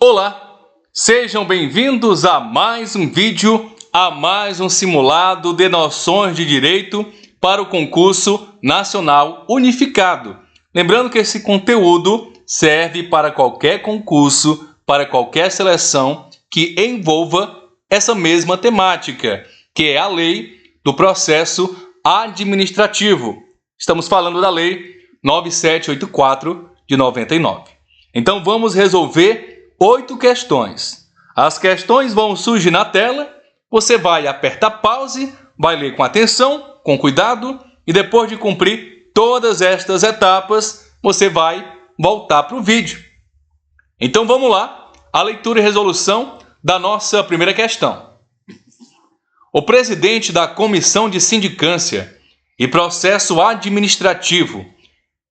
Olá, sejam bem-vindos a mais um vídeo, a mais um simulado de noções de direito para o concurso nacional unificado. Lembrando que esse conteúdo serve para qualquer concurso, para qualquer seleção que envolva essa mesma temática, que é a lei do processo administrativo. Estamos falando da lei 9784 de 99. Então vamos resolver 8 questões. As questões vão surgir na tela, você vai apertar pause, vai ler com atenção, com cuidado, e depois de cumprir todas estas etapas, você vai voltar para o vídeo. Então vamos lá, a leitura e resolução da nossa primeira questão. O presidente da Comissão de Sindicância e Processo Administrativo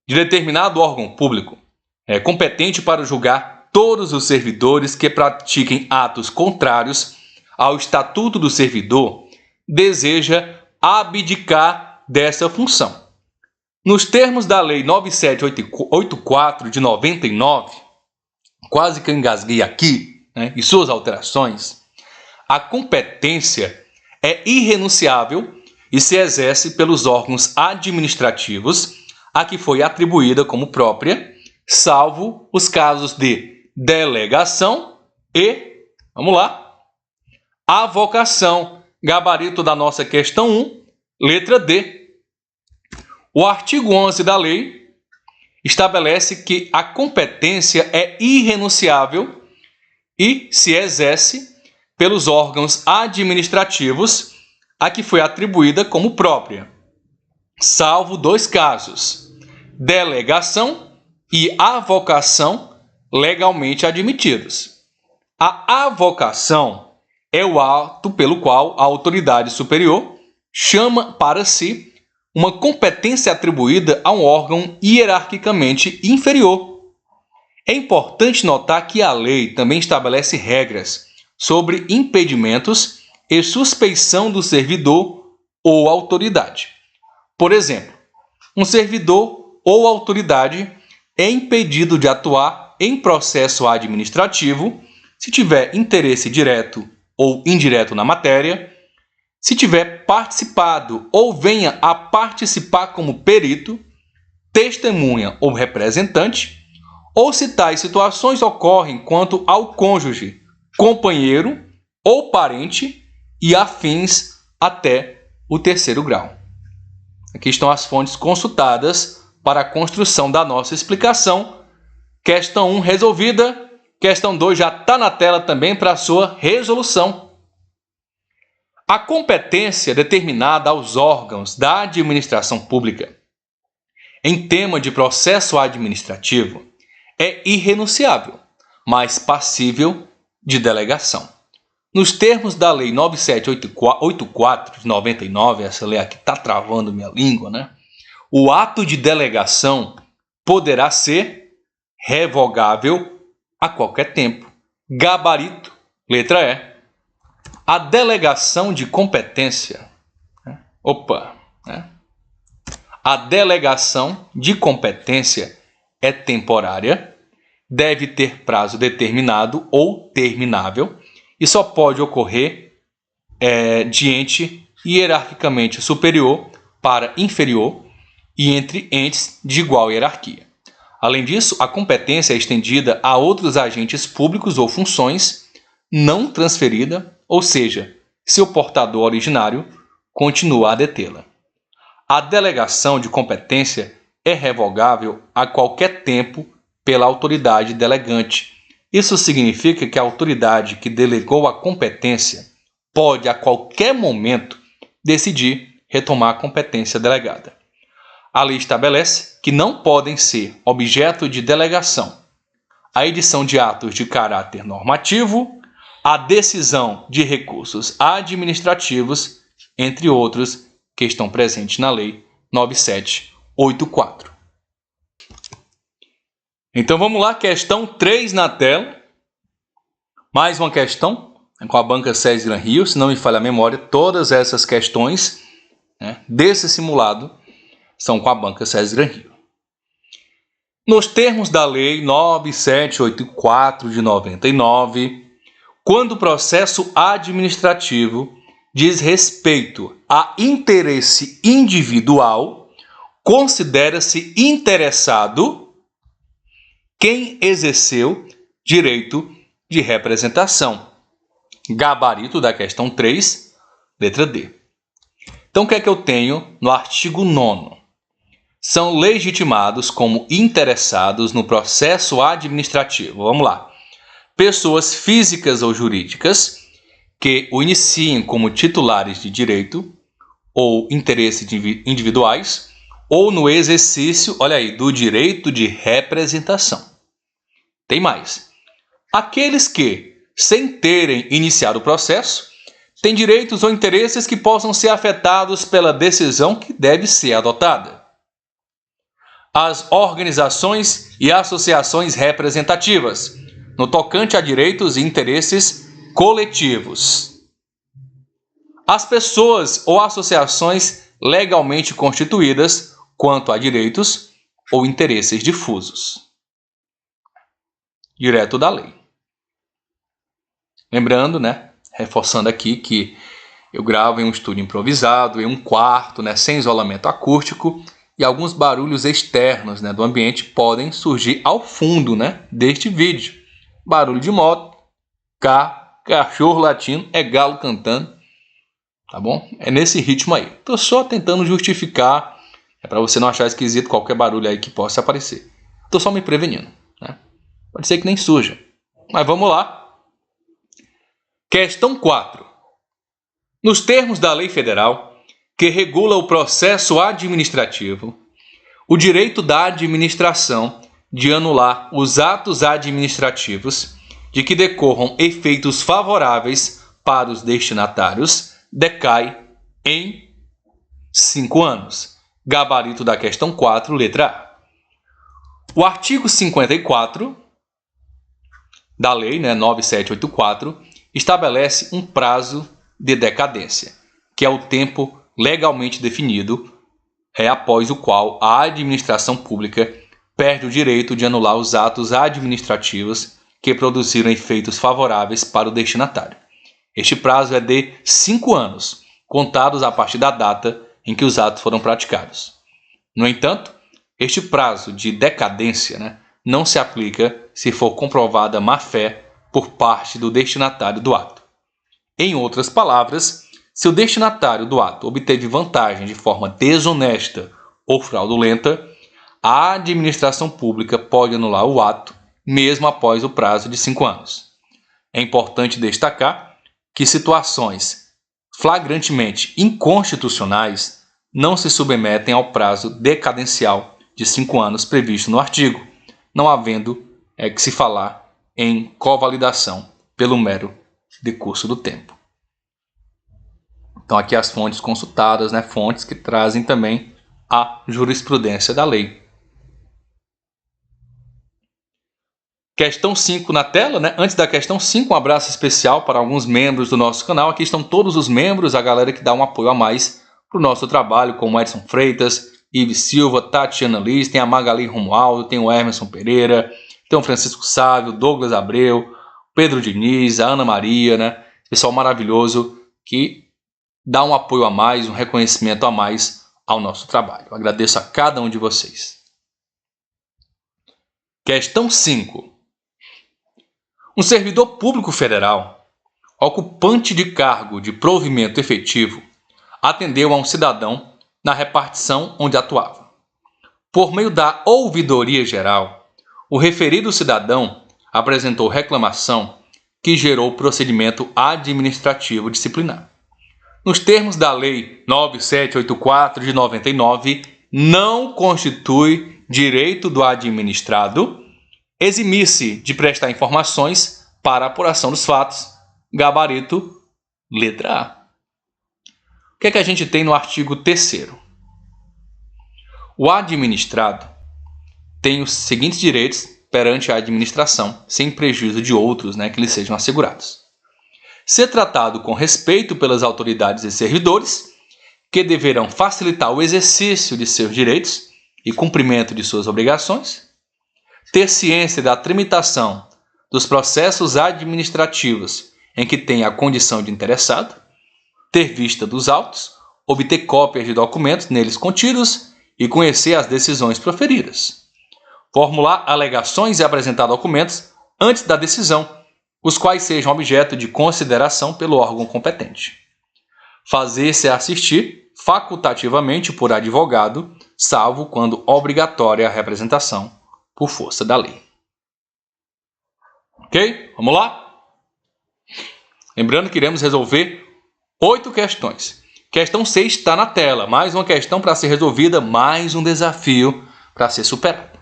de determinado órgão público é competente para julgar todos os servidores que pratiquem atos contrários ao Estatuto do Servidor, deseja abdicar dessa função. Nos termos da Lei 9784 de 99, quase que eu engasguei aqui, e suas alterações, a competência é irrenunciável e se exerce pelos órgãos administrativos a que foi atribuída como própria, salvo os casos de delegação e, vamos lá, avocação, gabarito da nossa questão 1, letra D. O artigo 11 da lei estabelece que a competência é irrenunciável e se exerce pelos órgãos administrativos a que foi atribuída como própria, salvo 2 casos, delegação e avocação legalmente admitidos. A avocação é o ato pelo qual a autoridade superior chama para si uma competência atribuída a um órgão hierarquicamente inferior. É importante notar que a lei também estabelece regras sobre impedimentos e suspeição do servidor ou autoridade. Por exemplo, um servidor ou autoridade é impedido de atuar em processo administrativo se tiver interesse direto ou indireto na matéria, se tiver participado ou venha a participar como perito, testemunha ou representante, ou se tais situações ocorrem quanto ao cônjuge, companheiro ou parente e afins até o 3º grau. Aqui estão as fontes consultadas para a construção da nossa explicação. Questão 1 resolvida, questão 2 já está na tela também para a sua resolução. A competência determinada aos órgãos da administração pública em tema de processo administrativo é irrenunciável, mas passível de delegação. Nos termos da Lei 9784 de 99, essa lei aqui está travando minha língua, o ato de delegação poderá ser revogável a qualquer tempo. Gabarito, letra E. A delegação de competência. A delegação de competência é temporária, deve ter prazo determinado ou terminável e só pode ocorrer de ente hierarquicamente superior para inferior e entre entes de igual hierarquia. Além disso, a competência é estendida a outros agentes públicos ou funções não transferida, ou seja, seu portador originário continua a detê-la. A delegação de competência é revogável a qualquer tempo pela autoridade delegante. Isso significa que a autoridade que delegou a competência pode a qualquer momento decidir retomar a competência delegada. A lei estabelece que não podem ser objeto de delegação a edição de atos de caráter normativo, a decisão de recursos administrativos, entre outros que estão presentes na Lei 9784. Então vamos lá, questão 3 na tela. Mais uma questão com a banca SESI Gran Rio, se não me falha a memória, todas essas questões desse simulado são com a banca SESI Gran Rio. Nos termos da Lei 9784 de 99, quando o processo administrativo diz respeito a interesse individual, considera-se interessado quem exerceu direito de representação. Gabarito da questão 3, letra D. Então, o que é que eu tenho no artigo 9º? São legitimados como interessados no processo administrativo. Vamos lá. Pessoas físicas ou jurídicas que o iniciem como titulares de direito ou interesses individuais ou no exercício, olha aí, do direito de representação. Tem mais. Aqueles que, sem terem iniciado o processo, têm direitos ou interesses que possam ser afetados pela decisão que deve ser adotada. As organizações e associações representativas, no tocante a direitos e interesses coletivos. As pessoas ou associações legalmente constituídas quanto a direitos ou interesses difusos. Direto da lei. Lembrando, reforçando aqui que eu gravo em um estúdio improvisado, em um quarto, sem isolamento acústico, e alguns barulhos externos do ambiente podem surgir ao fundo deste vídeo. Barulho de moto, carro, cachorro latindo, galo cantando, tá bom? É nesse ritmo aí. Tô só tentando justificar, para você não achar esquisito qualquer barulho aí que possa aparecer. Tô só me prevenindo, Pode ser que nem surja. Mas vamos lá. Questão 4. Nos termos da lei federal que regula o processo administrativo, o direito da administração de anular os atos administrativos de que decorram efeitos favoráveis para os destinatários decai em 5 anos. Gabarito da questão 4, letra A. O artigo 54 da Lei 9784 estabelece um prazo de decadência, que é o tempo legalmente definido, após o qual a administração pública perde o direito de anular os atos administrativos que produziram efeitos favoráveis para o destinatário. Este prazo é de 5 anos, contados a partir da data em que os atos foram praticados. No entanto, este prazo de decadência não se aplica se for comprovada má-fé por parte do destinatário do ato. Em outras palavras, se o destinatário do ato obteve vantagem de forma desonesta ou fraudulenta, a administração pública pode anular o ato mesmo após o prazo de 5 anos. É importante destacar que situações flagrantemente inconstitucionais não se submetem ao prazo decadencial de 5 anos previsto no artigo, não havendo que se falar em convalidação pelo mero decurso do tempo. Então aqui as fontes consultadas, fontes que trazem também a jurisprudência da lei. Questão 5 na tela, Antes da questão 5, um abraço especial para alguns membros do nosso canal. Aqui estão todos os membros, a galera que dá um apoio a mais para o nosso trabalho, como Edson Freitas, Ives Silva, Tatiana Liz, tem a Magali Romualdo, tem o Emerson Pereira, tem o Francisco Sávio, Douglas Abreu, Pedro Diniz, a Ana Maria, pessoal maravilhoso que dá um apoio a mais, um reconhecimento a mais ao nosso trabalho. Eu agradeço a cada um de vocês. Questão 5. Um servidor público federal, ocupante de cargo de provimento efetivo, atendeu a um cidadão na repartição onde atuava. Por meio da ouvidoria geral, o referido cidadão apresentou reclamação que gerou procedimento administrativo disciplinar. Nos termos da Lei 9784 de 99, não constitui direito do administrado eximir-se de prestar informações para a apuração dos fatos. Gabarito, letra A. O que é que a gente tem no artigo 3º? O administrado tem os seguintes direitos perante a administração, sem prejuízo de outros que lhe sejam assegurados. Ser tratado com respeito pelas autoridades e servidores, que deverão facilitar o exercício de seus direitos e cumprimento de suas obrigações. ter ciência da tramitação dos processos administrativos em que tem a condição de interessado, ter vista dos autos, obter cópias de documentos neles contidos e conhecer as decisões proferidas, formular alegações e apresentar documentos antes da decisão, os quais sejam objeto de consideração pelo órgão competente, fazer-se assistir facultativamente por advogado, salvo quando obrigatória a representação por força da lei. Ok? Vamos lá? Lembrando que iremos resolver 8 questões. Questão 6 está na tela. Mais uma questão para ser resolvida, mais um desafio para ser superado.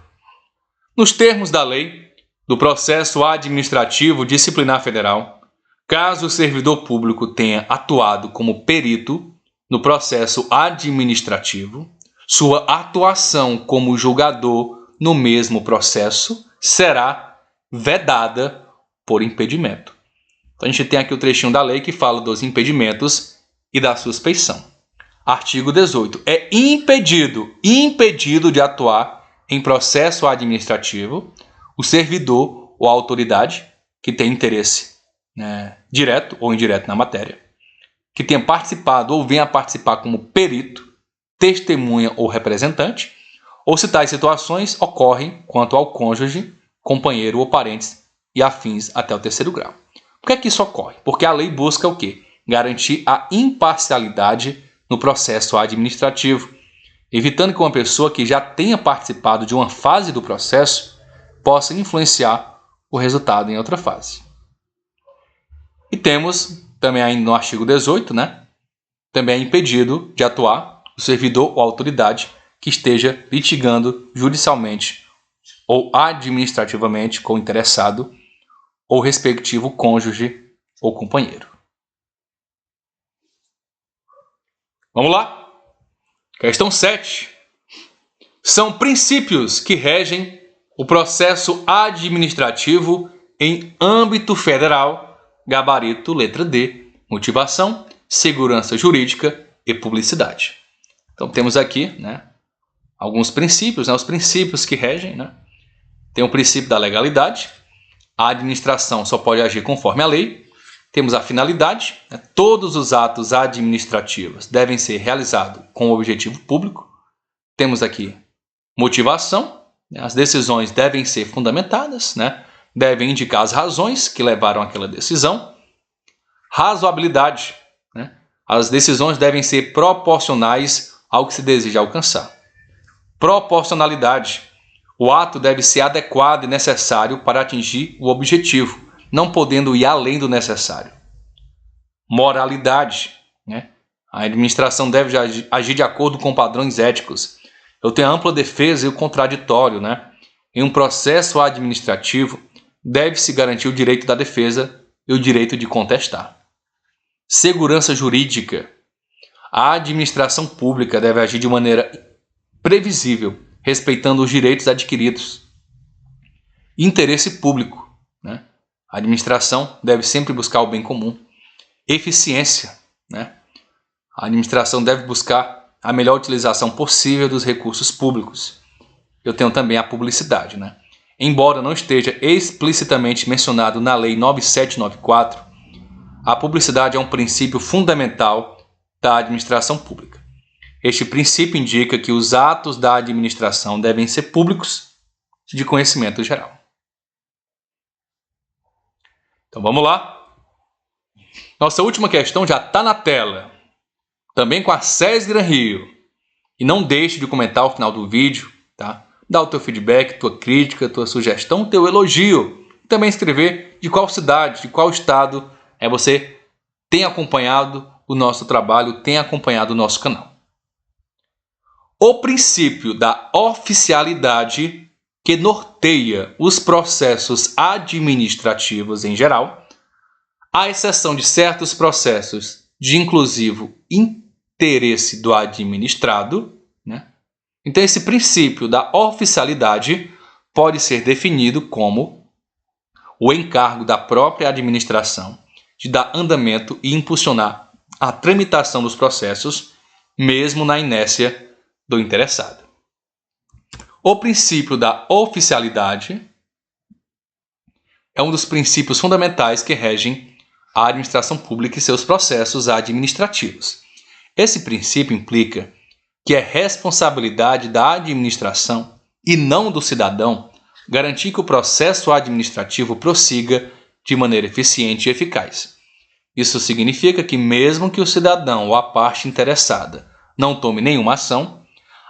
Nos termos da lei do processo administrativo disciplinar federal, caso o servidor público tenha atuado como perito no processo administrativo, sua atuação como julgador no mesmo processo será vedada por impedimento. Então a gente tem aqui o trechinho da lei que fala dos impedimentos e da suspeição. Artigo 18. É impedido de atuar em processo administrativo o servidor ou a autoridade que tem interesse direto ou indireto na matéria, que tenha participado ou venha a participar como perito, testemunha ou representante, ou se tais situações ocorrem quanto ao cônjuge, companheiro ou parentes e afins até o 3º grau. Por que é que isso ocorre? Porque a lei busca o quê? Garantir a imparcialidade no processo administrativo, evitando que uma pessoa que já tenha participado de uma fase do processo possa influenciar o resultado em outra fase. E temos também ainda no artigo 18, também é impedido de atuar o servidor ou autoridade que esteja litigando judicialmente ou administrativamente com o interessado ou respectivo cônjuge ou companheiro. Vamos lá? Questão 7. São princípios que regem o processo administrativo em âmbito federal, gabarito letra D, motivação, segurança jurídica e publicidade. Então temos aqui alguns princípios, os princípios que regem. Tem o princípio da legalidade, a administração só pode agir conforme a lei. Temos a finalidade, todos os atos administrativos devem ser realizados com o objetivo público. Temos aqui motivação, as decisões devem ser fundamentadas, devem indicar as razões que levaram àquela decisão. Razoabilidade, as decisões devem ser proporcionais ao que se deseja alcançar. Proporcionalidade, o ato deve ser adequado e necessário para atingir o objetivo, não podendo ir além do necessário. Moralidade, a administração deve agir de acordo com padrões éticos. Eu tenho a ampla defesa e o contraditório. Em um processo administrativo, deve-se garantir o direito da defesa e o direito de contestar. Segurança jurídica. A administração pública deve agir de maneira previsível, respeitando os direitos adquiridos. Interesse público. A administração deve sempre buscar o bem comum. Eficiência. A administração deve buscar a melhor utilização possível dos recursos públicos. Eu tenho também a publicidade. Embora não esteja explicitamente mencionado na Lei 9794, a publicidade é um princípio fundamental da administração pública. Este princípio indica que os atos da administração devem ser públicos de conhecimento geral. Então vamos lá. Nossa última questão já está na tela, também com a SES Gran Rio. E não deixe de comentar ao final do vídeo, Dá o teu feedback, tua crítica, tua sugestão, teu elogio. Também escrever de qual cidade, de qual estado você tem acompanhado o nosso trabalho, tem acompanhado o nosso canal. O princípio da oficialidade que norteia os processos administrativos em geral, à exceção de certos processos de inclusivo interesse do administrado, Então, esse princípio da oficialidade pode ser definido como o encargo da própria administração de dar andamento e impulsionar a tramitação dos processos, mesmo na inércia do interessado. O princípio da oficialidade é um dos princípios fundamentais que regem a administração pública e seus processos administrativos. Esse princípio implica que é responsabilidade da administração e não do cidadão garantir que o processo administrativo prossiga de maneira eficiente e eficaz. Isso significa que, mesmo que o cidadão ou a parte interessada não tome nenhuma ação,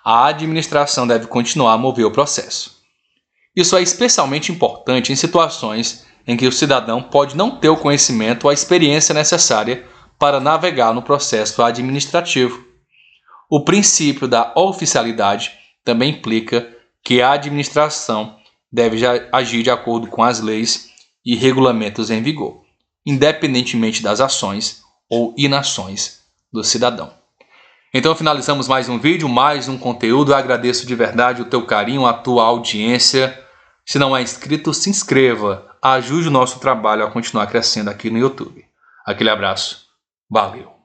a administração deve continuar a mover o processo. Isso é especialmente importante em situações em que o cidadão pode não ter o conhecimento ou a experiência necessária para navegar no processo administrativo. O princípio da oficialidade também implica que a administração deve agir de acordo com as leis e regulamentos em vigor, independentemente das ações ou inações do cidadão. Então finalizamos mais um vídeo, mais um conteúdo. Eu agradeço de verdade o teu carinho, a tua audiência. Se não é inscrito, se inscreva. Ajude o nosso trabalho a continuar crescendo aqui no YouTube. Aquele abraço. Valeu!